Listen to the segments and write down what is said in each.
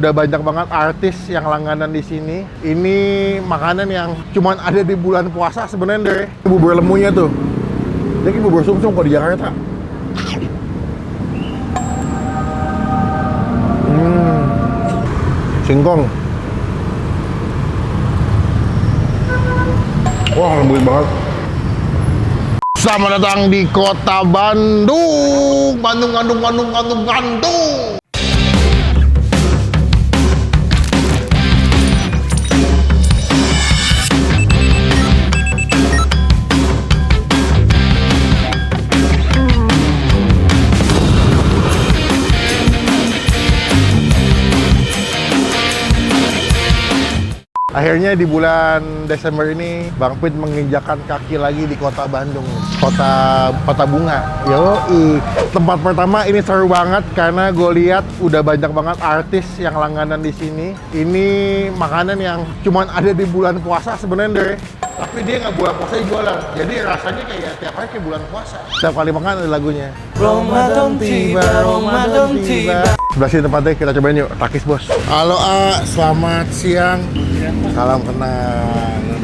Udah banyak banget artis yang langganan di sini. Ini makanan yang cuman ada di bulan puasa sebenarnya deh. Bubur lemunya tuh. Jadi bubur sumsum kok di Jakarta. Singkong. Wah, lembut banget. Selamat datang di kota Bandung. Bandung. Akhirnya di bulan Desember ini Bang Pit menginjakan kaki lagi di kota Bandung, kota bunga. Yoi, tempat pertama ini seru banget karena gue lihat udah banyak banget artis yang langganan di sini. Ini makanan yang cuman ada di bulan puasa sebenarnya deh. Tapi dia nggak bulan puasa jualan, jadi rasanya kayak tiap hari kayak bulan puasa. Setiap kali makan ada lagunya. Ramadan tiba, Ramadan tiba. Sebelah sini tempatnya, kita cobain yuk, Takis bos. Halo A, selamat siang. Salam kenal.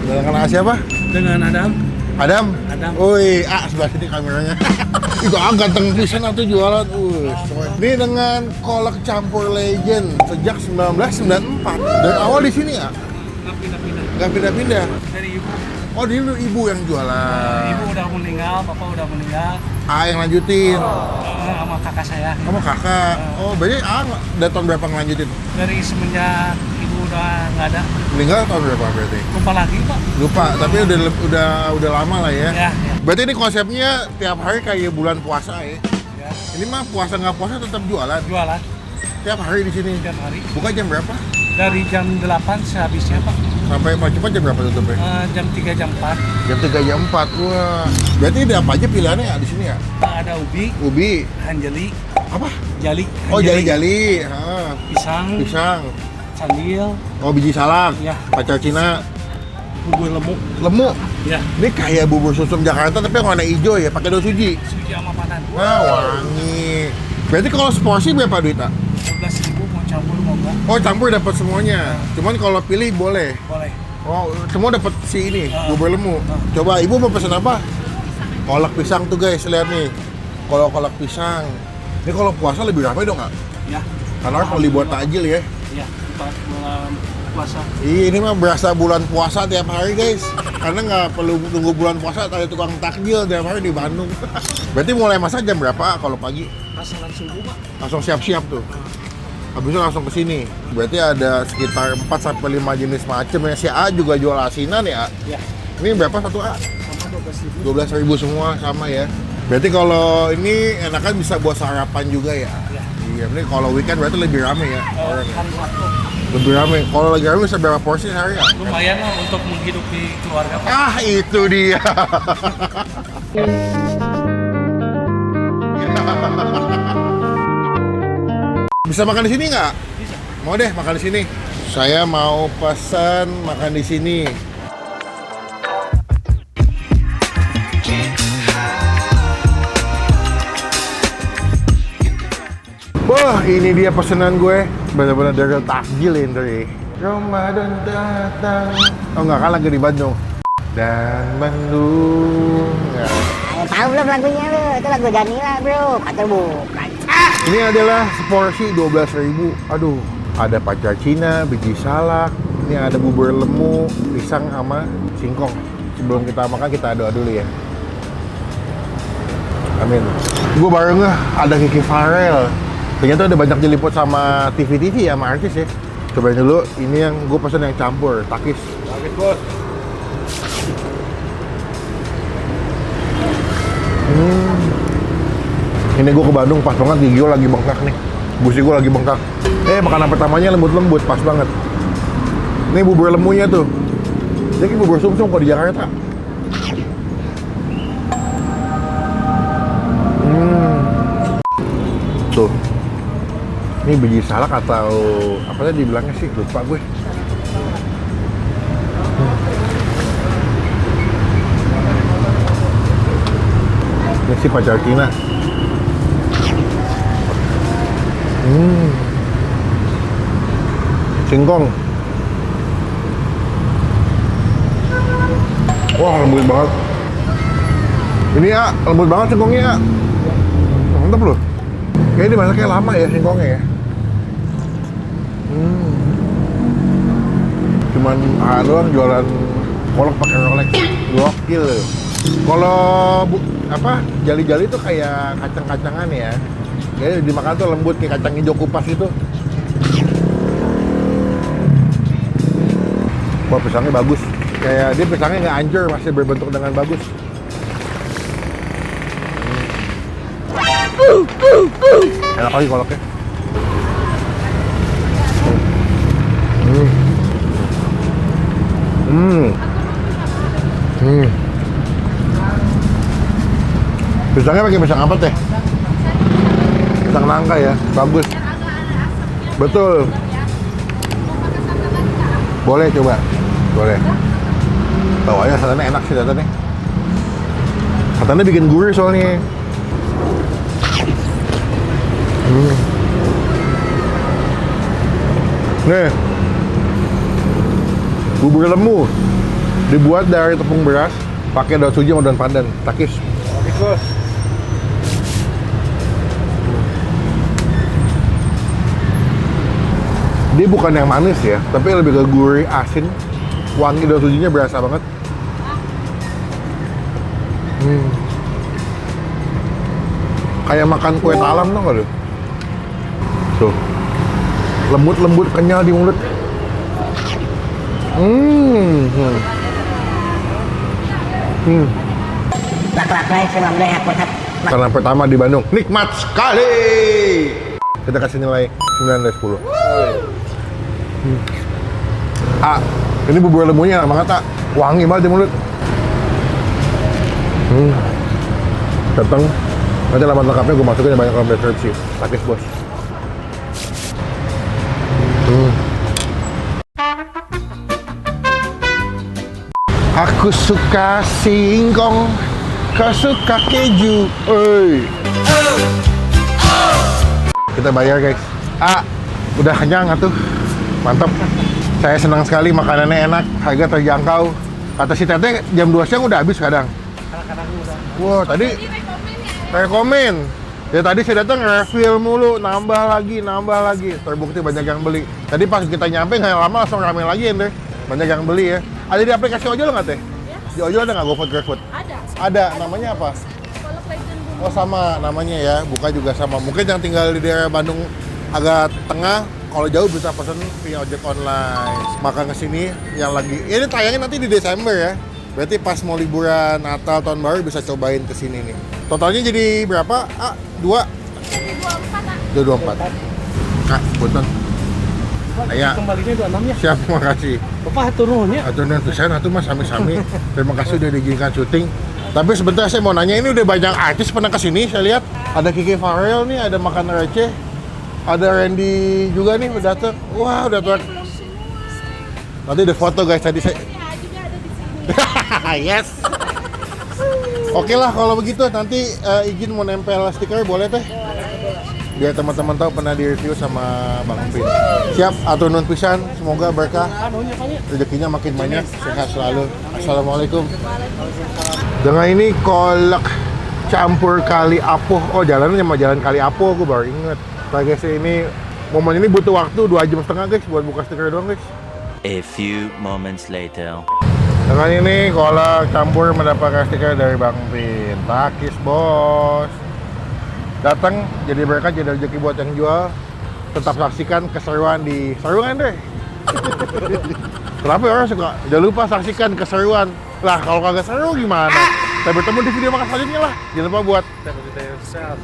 Dengan kenal siapa? Dengan Adam. Adam? Adam. Woi, A sebelah sini kameranya. Itu ganteng pisan atau jualan. Ini dengan kolak campur legend sejak 1994. Dan awal di sini ya? Nggak pindah-pindah. Dari ibu. Oh, dulu ibu yang jualan. Ibu udah meninggal, bapak udah meninggal. A yang lanjutin. Sama kakak saya. Sama kakak. Oh, berarti A udah tahun berapa ngelanjutin? Dari semenjak ibu udah nggak ada. Meninggal tahun berapa berarti? Lupa lagi pak. Lupa, tapi udah lama lah ya. Ya. Berarti ini konsepnya tiap hari kayak bulan puasa ya? Ya. Ini mah puasa nggak puasa tetap jualan. Jualan. Tiap hari di sini. Tiap hari. Buka jam berapa? Dari jam 8 sehabisnya pak. Sampai paling cepat jam berapa tutupnya? Jam 3 jam 4. Jam 3 jam 4. Wah. Berarti ada apa aja pilihannya ya di sini ya? Ada ubi, hanjeli, Apa? jali. Oh, hanjeli, jali-jali. Pisang, candil, Oh, biji salak. Ya. Pacar Cina. bubur lemu. Lemu. Ya. Ini kayak bubur sumsum Jakarta tapi yang warna hijau ya, pakai daun suji. Suji sama panan. Wah, wangi. Berarti kalau seporsi berapa duit, Tak? 12.000 mau campur mau enggak? Oh, campur dapat semuanya. Cuman kalau pilih boleh. Boleh. Oh, semua dapat si ini, bubur lemu. Ah. Coba ibu mau pesan apa? Kolak pisang tuh guys, lihat nih. Kalau kolak pisang. Ini kalau puasa lebih ramai dong nggak? Ya. Karena kalau dibuat takjil ya. Ya, bulan puasa. Ini mah berasa bulan puasa tiap hari guys. Karena nggak perlu tunggu bulan puasa, ada tukang takjil tiap hari di Bandung. Berarti mulai masak jam berapa kalau pagi? Salat subuh pak. Langsung siap-siap tuh. Habis itu langsung ke sini. Berarti ada sekitar 4 sampai 5 jenis macam ya. Si A juga jual asinan ya. Ya. Ini berapa satu A? Sama 12.000. 12.000 semua sama ya. Berarti kalau ini enakan bisa buat sarapan juga ya. Ya. Iya, ini kalau weekend berarti lebih rame ya orang. Hari waktu. Lebih rame. Kalau lagi rame bisa berapa porsi sehari ya? Lumayan lah untuk menghidupi keluarga pak. Ah, itu dia. Bisa makan di sini nggak? Bisa. Mau deh makan di sini. Saya mau pesan makan di sini. Wah, ini dia pesanan gue. Benar-benar dari takjil ini. Ramadan datang. Oh nggak, kan lagi di Bandung. Dan Bandung. Ya. Tahu belum lagunya lu? Itu lagu Danila bro. Kata bukan. Ini adalah seporsi 12.000. Aduh, ada pacar Cina, biji salak, ini ada bubur lemu, pisang sama singkong. Sebelum kita makan kita doa dulu ya. Amin. Gue baru ngeh ada Kiki Farel. Ternyata ada banyak diliput sama TV-TV ya, sama artis ya. Cobain dulu, ini yang gue pesen yang campur, Takis. Takis bos. Ini gue ke Bandung pas banget, gigi gue lagi bengkak nih. Busi gue lagi bengkak. Makanan pertamanya lembut-lembut, pas banget. Ini bubur lemunya tuh. Jadi bubur sumsum kok di Jakarta. Tuh. Ini biji salak atau apa tadi dibilangnya sih, lupa gue. Ini sih pacar Cina. Singkong. Wah, lembut banget. Ini ya, lembut banget singkongnya ya. Mantap loh. Kayaknya dimasaknya lama ya singkongnya ya. Cuman doang jualan kolak pakai Rolex. Gokil. Kalau jali-jali tuh kayak kacang-kacangan ya. Kayaknya dimakan tuh lembut kayak kacang hijau kupas gitu. Wah, pisangnya bagus. Kayak dia pisangnya nggak hancur, masih berbentuk dengan bagus. Enak lagi kolaknya. Pisangnya pakai pisang apa teh? Pisang nangka ya, bagus. Betul. Boleh coba, boleh. Bawahnya santannya enak sih santannya. Santannya bikin gurih soalnya. Nih, bubur lemu dibuat dari tepung beras, pakai daun suji sama daun pandan, takis. Bos. Dia bukan yang manis ya, tapi lebih ke gurih, asin, wangi daun sujinya berasa banget. Kayak makan kue talam tuh nggak lu? Tuh, lembut-lembut, kenyal di mulut. Makanan pertama di Bandung, nikmat sekali. Kita kasih nilai 9 dari 10. Ini bubur lemunya enak banget, wangi banget di mulut. Datang, nanti alamat lengkapnya gue masukin yang banyak dalam deskripsi. Takis bos. Aku suka singkong, kau suka keju. Kita bayar guys. Udah kenyang atuh. Mantap. Saya senang sekali, makanannya enak, harga terjangkau. Kata si Teteh jam 2 siang udah habis kadang. Kadang-kadang udah. Wah, tadi rekomen. Ya tadi saya datang refill mulu, nambah lagi. Terbukti banyak yang beli. Tadi pas kita nyampe nggak lama langsung rame lagi deh. Banyak yang beli ya. Ada di aplikasi ojol nggak teh? Ya. Di ojol ada nggak GoFood, GrabFood? Ada. Ada. Namanya apa? Kolak Legend Bumbu. Oh sama namanya ya. Buka juga sama. Mungkin yang tinggal di daerah Bandung agak tengah. Kalau jauh bisa pesen via ojek online. Makan kesini yang lagi. Ya, ini tayangnya nanti di Desember ya. Berarti pas mau liburan Natal tahun baru bisa cobain kesini nih. Totalnya jadi berapa? 2? Jadi 24. 24. Punten. Aya. Kembalinya 26 ya. Siap, makasih. Bapak turunnya. Aturan pisan atuh Mas sami-sami. Terima kasih udah diizinkan syuting. Tapi sebentar saya mau nanya, ini udah banyak artis pernah kesini saya lihat. Ada Kiki Farel nih, ada Makan Receh. Ada Randy juga nih udah datang. Wah, udah tuh. Nanti ada foto guys tadi saya. Ya, juga ada di sini. Yes. Oke lah kalau begitu nanti izin mau nempel stiker boleh teh. Biar teman-teman tahu pernah di-review sama Bang Pin. Siap, atur nuhun pisan, semoga berkah. Rezekinya makin banyak, sehat selalu. Assalamualaikum. Dengan ini kolak campur kali apuh. Oh, jalannya sama jalan kali apuh, aku baru inget. Nah guys, ini momen ini butuh waktu 2,5 jam guys buat buka stiker doang guys. A few moments later. Dengan ini kolak campur mendapatkan stiker dari Bang Pin. Takis bos. Datang jadi berkah, jadi rezeki buat yang jual. Tetap saksikan keseruan di Sarungan deh. Kenapa orang suka? Jangan lupa saksikan keseruan. Lah kalau kagak seru gimana? Saya bertemu di video makan selanjutnya lah. Jangan lupa buat Sehat.